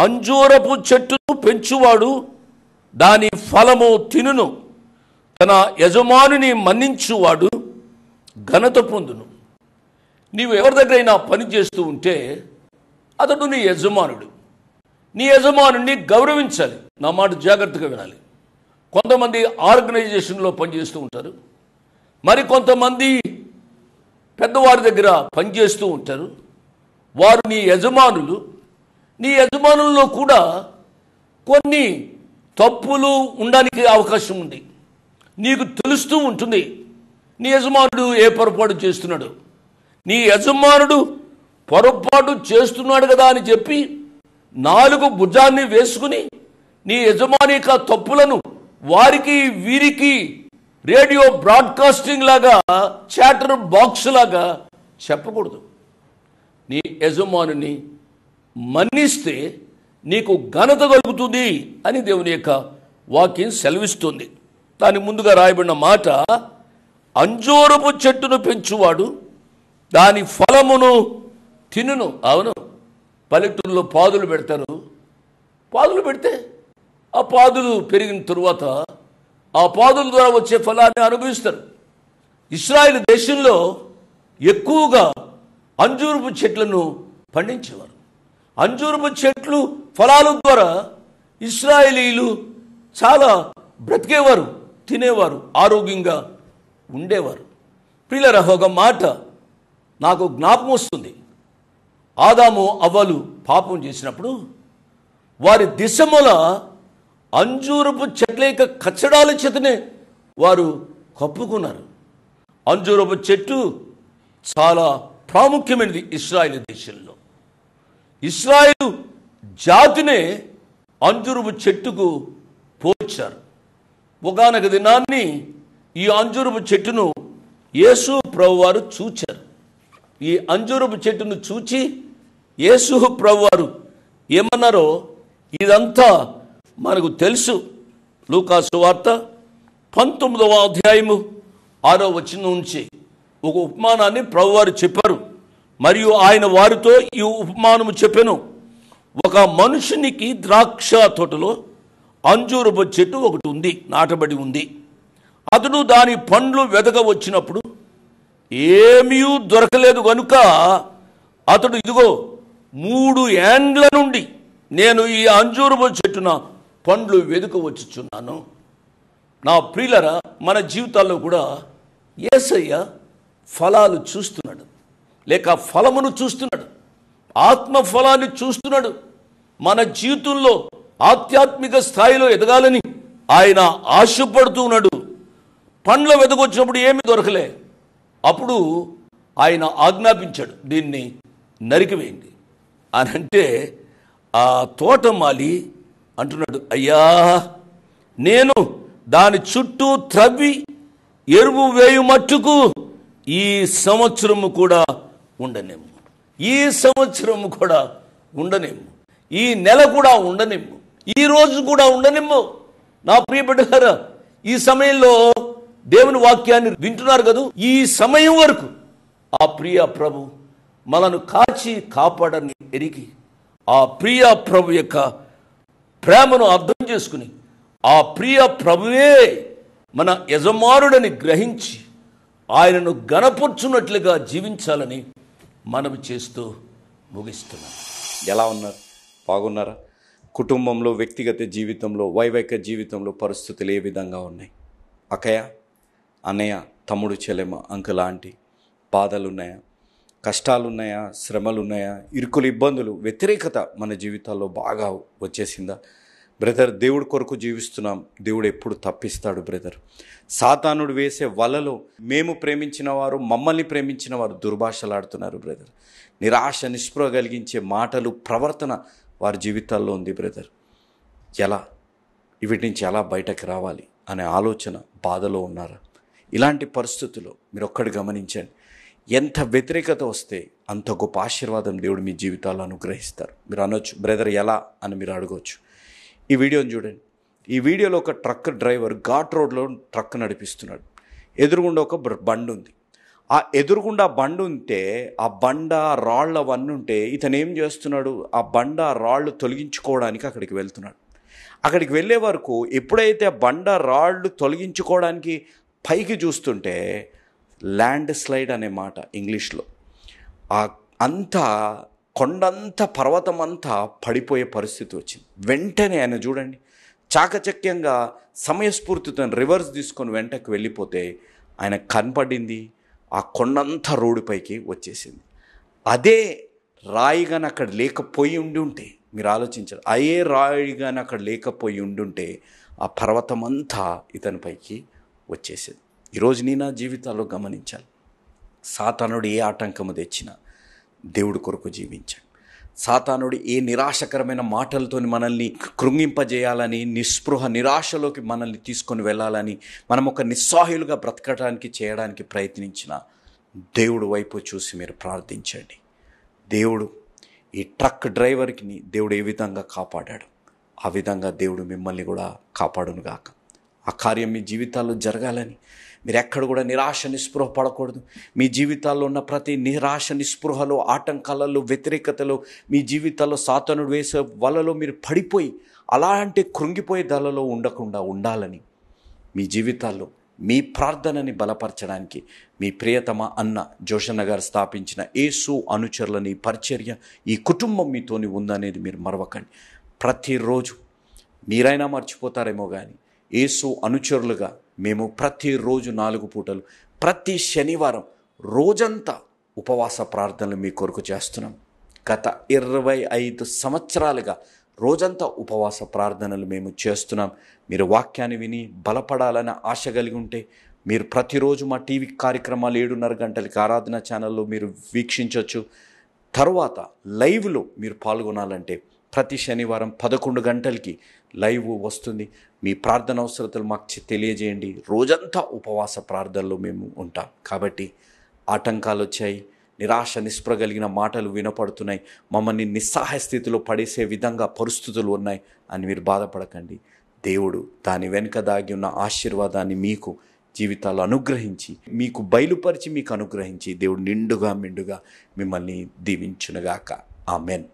అంజూరపు చెట్టును పెంచువాడు దాని ఫలము తినును, తన యజమానుని మన్నించువాడు ఘనత పొందును. నీవు ఎవరి దగ్గరైనా పని చేస్తూ ఉంటే అతడు నీ యజమానుడు. నీ యజమానుని గౌరవించాలి. నా మాట జాగ్రత్తగా వినాలి. కొంతమంది ఆర్గనైజేషన్లో పనిచేస్తూ ఉంటారు, మరి కొంతమంది పెద్దవారి దగ్గర పనిచేస్తూ ఉంటారు. వారు నీ యజమానులు. నీ యజమానుల్లో కూడా కొన్ని తప్పులు ఉండడానికి అవకాశం ఉంది. నీకు తెలుస్తూ ఉంటుంది నీ యజమానుడు ఏ పొరపాటు చేస్తున్నాడు. నీ యజమానుడు పొరపాటు చేస్తున్నాడు కదా అని చెప్పి నాలుగు భుజాన్ని వేసుకుని నీ యజమాని యొక్క తప్పులను వారికి వీరికి రేడియో బ్రాడ్కాస్టింగ్ లాగా, చాటర్ బాక్స్ లాగా చెప్పకూడదు. నీ యజమానుని మన్నిస్తే నీకు ఘనత కలుగుతుంది అని దేవుని యొక్క వాక్యం సెలవిస్తుంది. దాని ముందుగా రాయబడిన మాట, అంజూరపు చెట్టును పెంచువాడు దాని ఫలమును తినును. అవును, పల్లెటూరులో పాదులు పెడతారు. పాదులు పెడితే ఆ పాదులు పెరిగిన తరువాత ఆ పాదుల ద్వారా వచ్చే ఫలాన్ని అనుభవిస్తారు. ఇశ్రాయేలు దేశంలో ఎక్కువగా అంజూరపు చెట్లను పండించేవారు. అంజూరపు చెట్లు ఫలాల ద్వారా ఇశ్రాయేలీలు చాలా బ్రతికేవారు, తినేవారు, ఆరోగ్యంగా ఉండేవారు. ప్రియులారా, ఒక మాట నాకు జ్ఞాపకం వస్తుంది. ఆదాము అవ్వలు పాపం చేసినప్పుడు వారి దిశముల అంజూరపు చెట్ల యొక్క కచ్చడాల చేతనే వారు కప్పుకున్నారు. అంజూరపు చెట్టు చాలా ప్రాముఖ్యమైనది ఇశ్రాయేలు దేశంలో. ఇశ్రాయేలు జాతినే అంజూరపు చెట్టుకు పోల్చారు. ఒకానొక దినాన్ని ఈ అంజూరపు చెట్టును యేసు ప్రభువారు చూచారు. ఈ అంజూరపు చెట్టును చూచి యేసు ప్రభువారు ఏమన్నారో ఇదంతా మనకు తెలుసు. లూకాసు వార్త 19వ అధ్యాయము 6వ వచనం నుంచి ఒక ఉపమానాన్ని ప్రభువారు చెప్పారు. మరియు ఆయన వారితో ఈ ఉపమానము చెప్పెను. ఒక మనుషునికి ద్రాక్ష తోటలో అంజూరపు చెట్టు ఒకటి ఉంది, నాటబడి ఉంది. అతడు దాని పండ్లు వెదక వచ్చినప్పుడు ఏమీ దొరకలేదు కనుక అతడు, ఇదిగో 3 ఏండ్ల నుండి నేను ఈ అంజూరపు చెట్టున పండ్లు వెదుక వచ్చుచున్నాను. నా ప్రియులరా, మన జీవితాల్లో కూడా యేసయ్య ఫలాలు చూస్తున్నాడు, లేక ఫలమును చూస్తున్నాడు, ఆత్మ ఫలాన్ని చూస్తున్నాడు. మన జీవితంలో ఆధ్యాత్మిక స్థాయిలో ఎదగాలని ఆయన ఆశపడుతూ ఉన్నాడు. పండ్ల వెదకొచ్చినప్పుడు ఏమి దొరకలే. అప్పుడు ఆయన ఆజ్ఞాపించాడు, దీన్ని నరికివేయండి అని. అంటే ఆ తోటమాలి అంటున్నాడు, అయ్యా, నేను దాని చుట్టూ త్రవ్వి ఎరువు వేయు మట్టుకు ఈ సంవత్సరము కూడా ఉండనేము, ఈ సంవత్సరము కూడా ఉండనేము, ఈ నెల కూడా ఉండనేము, ఈ రోజు కూడా ఉండనేము. నా ప్రియ బిడ్డలారా, ఈ సమయంలో దేవుని వాక్యాన్ని వింటున్నారు కదా, ఈ సమయం వరకు ఆ ప్రియ ప్రభు మనను కాచి కాపాడని ఎరిగి ఆ ప్రియ ప్రభు యొక్క ప్రేమను అర్థం చేసుకుని ఆ ప్రియ ప్రభువే మన యజమానుడని గ్రహించి ఆయనను గణపర్చున్నట్లుగా జీవించాలని మనవి చేస్తూ ముగిస్తున్నాం. ఎలా ఉన్నారు? బాగున్నారా? కుటుంబంలో, వ్యక్తిగత జీవితంలో, వైవాహిక జీవితంలో పరిస్థితులు ఏ విధంగా ఉన్నాయి? అక్కయ్య, అన్నయ్య, తమ్ముడు, చెల్లెమ్మ, అంకుల్, ఆంటీ, బాధలున్నాయా? కష్టాలున్నాయా? శ్రమలున్నాయా? ఇరుకులు, ఇబ్బందులు, వ్యతిరేకత మన జీవితాల్లో బాగా వచ్చేసిందా? బ్రదర్, దేవుడి కొరకు జీవిస్తున్నాం, దేవుడు ఎప్పుడు తప్పిస్తాడు బ్రదర్. సాతానుడు వేసే వలలో మేము ప్రేమించిన వారు, మమ్మల్ని ప్రేమించిన వారు దుర్భాషలాడుతున్నారు బ్రదర్. నిరాశ, నిస్పృహ కలిగించే మాటలు, ప్రవర్తన వారి జీవితాల్లో ఉంది బ్రదర్. ఎలా వీటి నుంచి ఎలా బయటకు రావాలి అనే ఆలోచన, బాధలో ఉన్నారా? ఇలాంటి పరిస్థితుల్లో మీరు ఒక్కటి గమనించండి, ఎంత వ్యతిరేకత వస్తే అంత గొప్ప ఆశీర్వాదం దేవుడు మీ జీవితాల్లో అనుగ్రహిస్తారు. మీరు అనొచ్చు, బ్రదర్ ఎలా అని మీరు అడగవచ్చు. ఈ వీడియోని చూడండి. ఈ వీడియోలో ఒక ట్రక్ డ్రైవర్ ఘాట్ రోడ్లో ట్రక్ నడిపిస్తున్నాడు. ఎదురుగుండా ఒక బండి ఉంది. ఆ ఎదురుగుండా బండ ఉంటే ఆ బండ రాళ్ళు అవన్నీ ఉంటే ఇతను ఏం చేస్తున్నాడు, ఆ బండ రాళ్ళు తొలగించుకోవడానికి అక్కడికి వెళ్తున్నాడు. అక్కడికి వెళ్ళే వరకు ఎప్పుడైతే ఆ బండ రాళ్ళు తొలగించుకోవడానికి పైకి చూస్తుంటే ల్యాండ్ స్లైడ్ అనే మాట ఇంగ్లీష్లో, ఆ అంతా కొండంతా పర్వతం అంతా పడిపోయే పరిస్థితి వచ్చింది. వెంటనే ఆయన చూడండి చాకచక్యంగా సమయస్ఫూర్తితో రివర్స్ తీసుకొని వెంటకు వెళ్ళిపోతే ఆయన కనపడింది ఆ కొండంతా రోడ్డుపైకి వచ్చేసింది. అదే రాయిగాని అక్కడ లేకపోయి ఉంటే, మీరు ఆలోచించారు, అదే రాయిగాని అక్కడ లేకపోయి ఉంటే ఆ పర్వతం అంతా ఇతనిపైకి వచ్చేసింది. ఈరోజు నీ నా జీవితాల్లో గమనించాలి, సాతానుడు ఏ ఆటంకము తెచ్చినా దేవుడి కొరకు జీవించాడు. సాతానుడు ఏ నిరాశకరమైన మాటలతో మనల్ని కృంగింపజేయాలని, నిస్పృహ నిరాశలోకి మనల్ని తీసుకొని వెళ్ళాలని, మనం ఒక నిస్సహాయులుగా బ్రతకడానికి చేయడానికి ప్రయత్నించిన దేవుడు వైపు చూసి మీరు ప్రార్థించండి. దేవుడు ఈ ట్రక్ డ్రైవర్కి దేవుడు ఏ విధంగా కాపాడాడు, ఆ విధంగా దేవుడు మిమ్మల్ని కూడా కాపాడునుగాక. ఆ కార్యం మీ జీవితాల్లో జరగాలని మీరు ఎక్కడ కూడా నిరాశ నిస్పృహ పడకూడదు. మీ జీవితాల్లో ఉన్న ప్రతి నిరాశ నిస్పృహలో, ఆటంకాలలో, వ్యతిరేకతలో, మీ జీవితాల్లో సాతానుడు వేసే వలలో మీరు పడిపోయి అలాంటి కృంగిపోయే దళలో ఉండకుండా ఉండాలని, మీ జీవితాల్లో మీ ప్రార్థనని బలపరచడానికి మీ ప్రియతమ అన్న జోషన్న గారు స్థాపించిన యేసు అనుచరులని పరిచర్య, ఈ కుటుంబం మీతోని ఉందనేది మీరు మరవకండి. ప్రతిరోజు మీరైనా మర్చిపోతారేమో కానీ యేసు అనుచరులుగా మేము ప్రతిరోజు 4 పూటలు, ప్రతి శనివారం రోజంతా ఉపవాస ప్రార్థనలు మీ కొరకు చేస్తున్నాం. గత 25 సంవత్సరాలుగా రోజంతా ఉపవాస ప్రార్థనలు మేము చేస్తున్నాం. మీరు వాక్యాన్ని విని బలపడాలని ఆశ కలిగి ఉంటే మీరు ప్రతిరోజు మా టీవీ కార్యక్రమాలు 7:30 గంటలకి ఆరాధన ఛానల్లో మీరు వీక్షించవచ్చు. తర్వాత లైవ్లో మీరు పాల్గొనాలంటే ప్రతి శనివారం 11 గంటలకి లైవ్ వస్తుంది. మీ ప్రార్థన అవసరతలు మాకు తెలియజేయండి. రోజంతా ఉపవాస ప్రార్థనలో మేము ఉంటాం. కాబట్టి ఆటంకాలు వచ్చాయి, నిరాశ నిస్పృహ కలిగిన మాటలు వినపడుతున్నాయి, మమ్మల్ని నిస్సహాయ స్థితిలో పడేసే విధంగా పరిస్థితులు ఉన్నాయి అని మీరు బాధపడకండి. దేవుడు దాని వెనుక దాగి ఉన్న ఆశీర్వాదాన్ని మీకు జీవితాలు అనుగ్రహించి, మీకు బయలుపరిచి, మీకు అనుగ్రహించి దేవుడు నిండుగా మెండుగా మిమ్మల్ని దీవించునుగాక. ఆమెన్.